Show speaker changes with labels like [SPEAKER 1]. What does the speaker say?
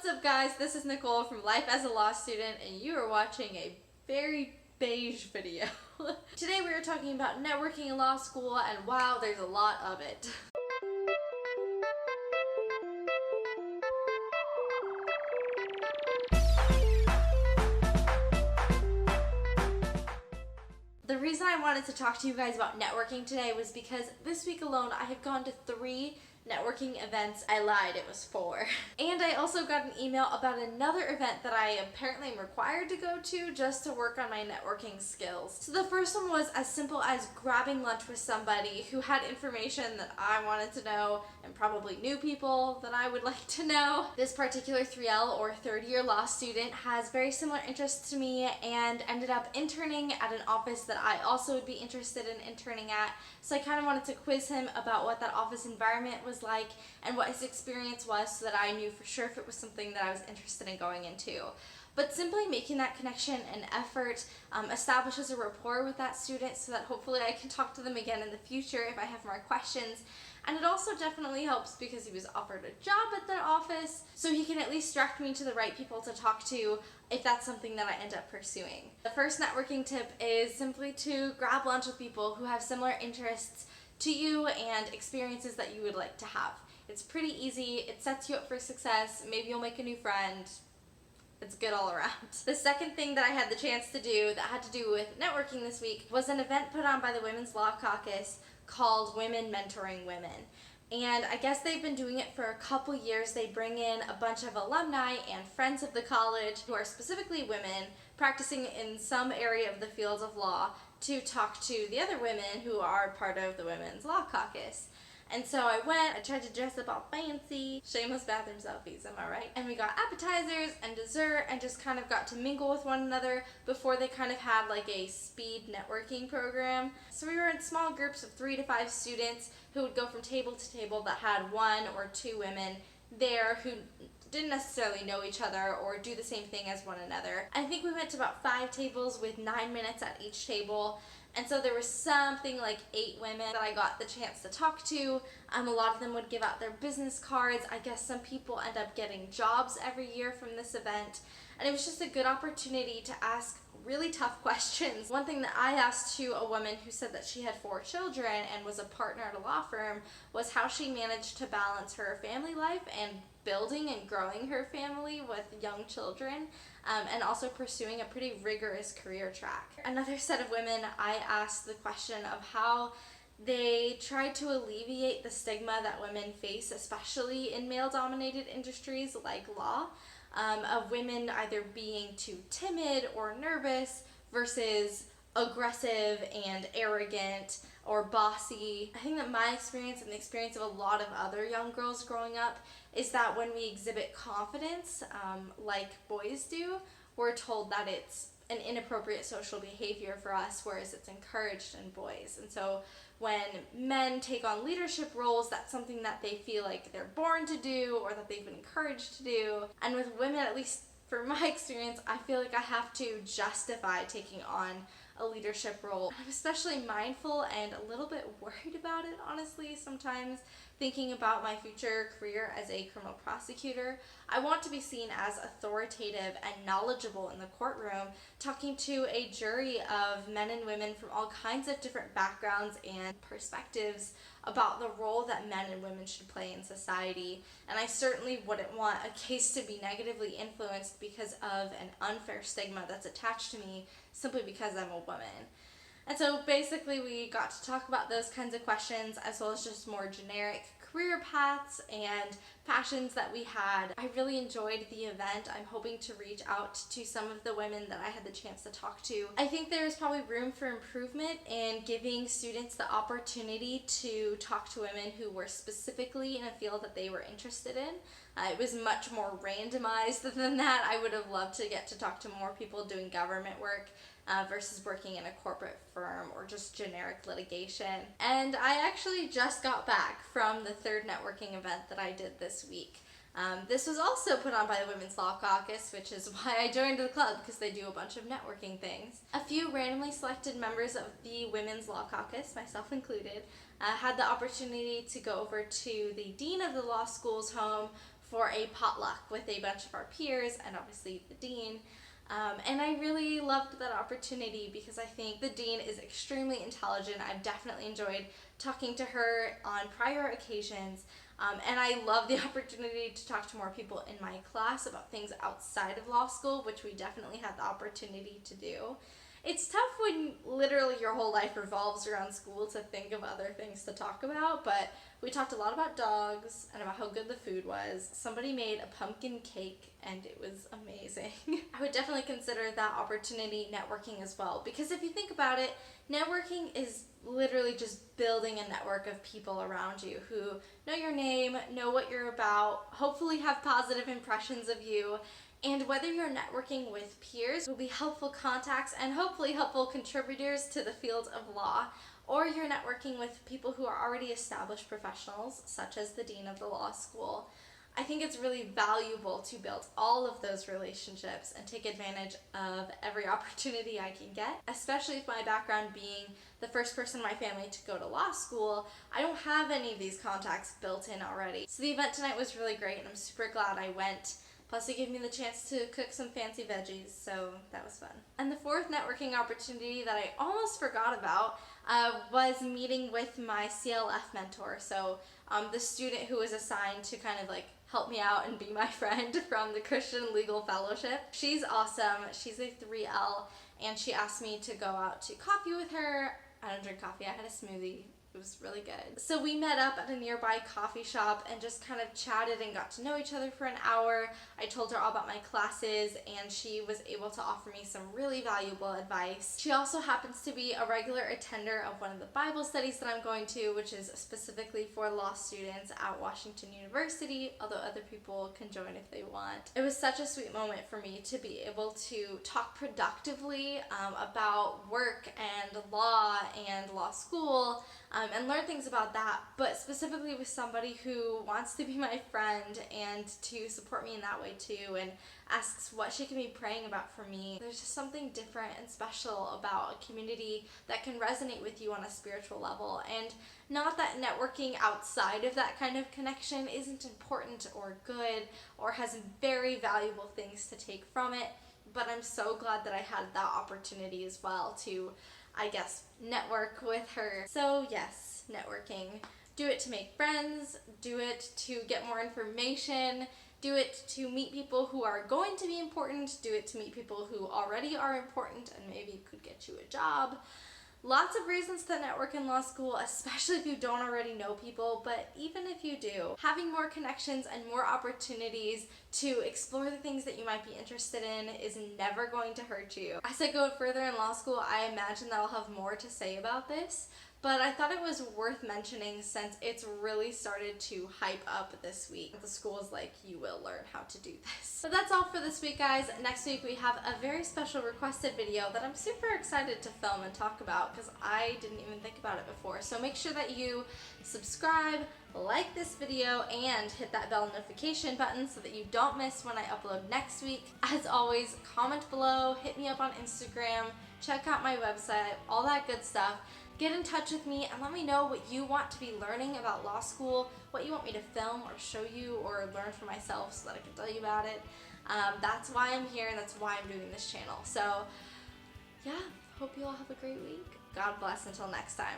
[SPEAKER 1] What's up, guys? This is Nicole from Life as a Law Student, and you are watching a very beige video. Today we are talking about networking in law school, and wow, there's a lot of it. The reason I wanted to talk to you guys about networking today was because this week alone I have gone to 3 networking events. I lied, it was 4. And I also got an email about another event that I apparently am required to go to just to work on my networking skills. So the first one was as simple as grabbing lunch with somebody who had information that I wanted to know and probably knew people that I would like to know. This particular 3L or third year law student has very similar interests to me and ended up interning at an office that I also would be interested in interning at. So I kind of wanted to quiz him about what that office environment was like and what his experience was so that I knew for sure if it was something that I was interested in going into. But simply making that connection and effort establishes a rapport with that student so that hopefully I can talk to them again in the future if I have more questions. And it also definitely helps because he was offered a job at the office, so he can at least direct me to the right people to talk to if that's something that I end up pursuing. The first networking tip is simply to grab lunch with people who have similar interests to you and experiences that you would like to have. It's pretty easy, it sets you up for success, maybe you'll make a new friend. It's good all around. The second thing that I had the chance to do that had to do with networking this week was an event put on by the Women's Law Caucus called Women Mentoring Women. And I guess they've been doing it for a couple years. They bring in a bunch of alumni and friends of the college who are specifically women practicing in some area of the field of law to talk to the other women who are part of the Women's Law Caucus. And so I went, I tried to dress up all fancy, shameless bathroom selfies, am I right? And we got appetizers and dessert and just kind of got to mingle with one another before they kind of had like a speed networking program. So we were in small groups of 3 to 5 students who would go from table to table that had 1 or 2 women there who didn't necessarily know each other or do the same thing as one another. I think we went to about 5 tables with 9 minutes at each table. And so there was something like 8 women that I got the chance to talk to. A lot of them would give out their business cards. I guess some people end up getting jobs every year from this event. And it was just a good opportunity to ask really tough questions. One thing that I asked to a woman who said that she had 4 children and was a partner at a law firm was how she managed to balance her family life and building and growing her family with young children, and also pursuing a pretty rigorous career track. Another set of women, I asked the question of how they tried to alleviate the stigma that women face, especially in male-dominated industries like law, of women either being too timid or nervous versus aggressive and arrogant or bossy. I think that my experience and the experience of a lot of other young girls growing up is that when we exhibit confidence, like boys do, we're told that it's an inappropriate social behavior for us, whereas it's encouraged in boys. And so when men take on leadership roles, that's something that they feel like they're born to do or that they've been encouraged to do. And with women, at least for my experience, I feel like I have to justify taking on a leadership role. I'm especially mindful and a little bit worried about it, honestly, sometimes thinking about my future career as a criminal prosecutor. I want to be seen as authoritative and knowledgeable in the courtroom, talking to a jury of men and women from all kinds of different backgrounds and perspectives about the role that men and women should play in society. And I certainly wouldn't want a case to be negatively influenced because of an unfair stigma that's attached to me simply because I'm a woman. And so basically we got to talk about those kinds of questions as well as just more generic career paths and passions that we had. I really enjoyed the event. I'm hoping to reach out to some of the women that I had the chance to talk to. I think there's probably room for improvement in giving students the opportunity to talk to women who were specifically in a field that they were interested in. It was much more randomized than that. I would have loved to get to talk to more people doing government work versus working in a corporate firm or just generic litigation. And I actually just got back from the 3rd networking event that I did this week. This was also put on by the Women's Law Caucus, which is why I joined the club, because they do a bunch of networking things. A few randomly selected members of the Women's Law Caucus, myself included, had the opportunity to go over to the dean of the law school's home for a potluck with a bunch of our peers and obviously the dean. And I really loved that opportunity because I think the dean is extremely intelligent. I've definitely enjoyed talking to her on prior occasions. And I love the opportunity to talk to more people in my class about things outside of law school, which we definitely had the opportunity to do. It's tough when literally your whole life revolves around school to think of other things to talk about, but we talked a lot about dogs and about how good the food was. Somebody made a pumpkin cake and it was amazing. I would definitely consider that opportunity networking as well, because if you think about it, networking is literally just building a network of people around you who know your name, know what you're about, hopefully have positive impressions of you. And whether you're networking with peers will be helpful contacts and hopefully helpful contributors to the field of law, or you're networking with people who are already established professionals, such as the dean of the law school, I think it's really valuable to build all of those relationships and take advantage of every opportunity I can get, especially with my background being the first person in my family to go to law school. I don't have any of these contacts built in already. So the event tonight was really great and I'm super glad I went. Plus it gave me the chance to cook some fancy veggies, so that was fun. And the fourth networking opportunity that I almost forgot about was meeting with my CLF mentor. So the student who was assigned to kind of like help me out and be my friend from the Christian Legal Fellowship. She's awesome. She's a 3L, and she asked me to go out to coffee with her. I don't drink coffee. I had a smoothie. It was really good. So we met up at a nearby coffee shop and just kind of chatted and got to know each other for an hour. I told her all about my classes and she was able to offer me some really valuable advice. She also happens to be a regular attender of one of the Bible studies that I'm going to, which is specifically for law students at Washington University, although other people can join if they want. It was such a sweet moment for me to be able to talk productively about work and law and law school, and learn things about that, but specifically with somebody who wants to be my friend and to support me in that way too, and asks what she can be praying about for me. There's just something different and special about a community that can resonate with you on a spiritual level. And not that networking outside of that kind of connection isn't important or good or has very valuable things to take from it, but I'm so glad that I had that opportunity as well to, I guess, network with her. So yes, networking. Do it to make friends, do it to get more information, do it to meet people who are going to be important, do it to meet people who already are important and maybe could get you a job. Lots of reasons to network in law school, especially if you don't already know people, but even if you do, having more connections and more opportunities to explore the things that you might be interested in is never going to hurt you. As I go further in law school, I imagine that I'll have more to say about this, but I thought it was worth mentioning since it's really started to hype up this week. The school is like, you will learn how to do this. So that's all for this week, guys. Next week we have a very special requested video that I'm super excited to film and talk about because I didn't even think about it before. So make sure that you subscribe, like this video, and hit that bell notification button so that you don't miss when I upload next week. As always, comment below, hit me up on Instagram, check out my website, all that good stuff. Get in touch with me and let me know what you want to be learning about law school, what you want me to film or show you or learn for myself so that I can tell you about it. That's why I'm here and that's why I'm doing this channel. So yeah, hope you all have a great week. God bless until next time.